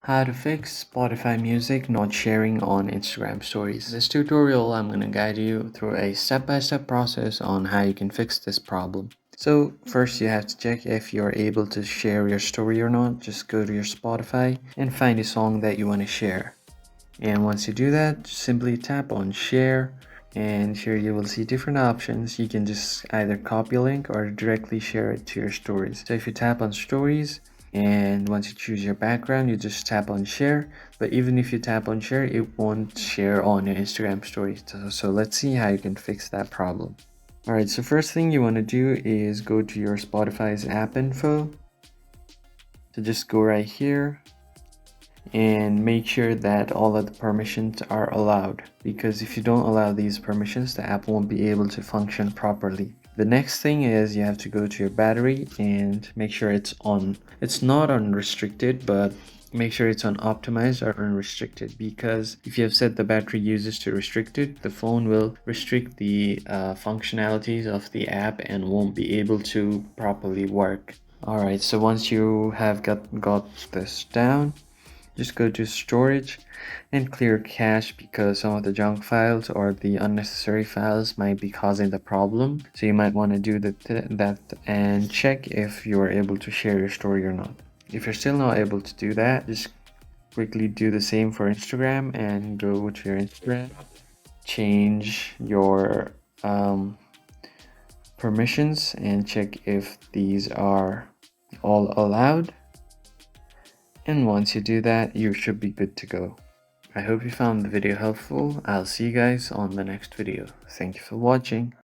How to fix Spotify music not sharing on Instagram stories. In this tutorial, I'm going to guide you through a step-by-step process on how you can fix this problem. So first you have to check if you're able to share your story or not. Just go to your Spotify and find a song that you want to share. And once you do that, simply tap on share, and here you will see different options. You can just either copy a link or directly share it to your stories. So if you tap on stories, and once you choose your background, you just tap on share. But even if you tap on share, it won't share on your Instagram stories. So let's see how you can fix that problem. Alright, so first thing you want to do is go to your Spotify's app info. So just go right here and make sure that all of the permissions are allowed, because if you don't allow these permissions, the app won't be able to function properly. The next thing is you have to go to your battery and make sure it's on. It's not unrestricted, but make sure it's on optimized or unrestricted, because if you have set the battery usage to restricted, the phone will restrict the functionalities of the app and won't be able to properly work. Alright, so once you have got this down, just go to storage and clear cache, because some of the junk files or the unnecessary files might be causing the problem. So you might want to do that and check if you are able to share your story or not. If you're still not able to do that, just quickly do the same for Instagram and go to your Instagram, change your permissions and check if these are all allowed. And once you do that, you should be good to go. I hope you found the video helpful. I'll see you guys on the next video. Thank you for watching.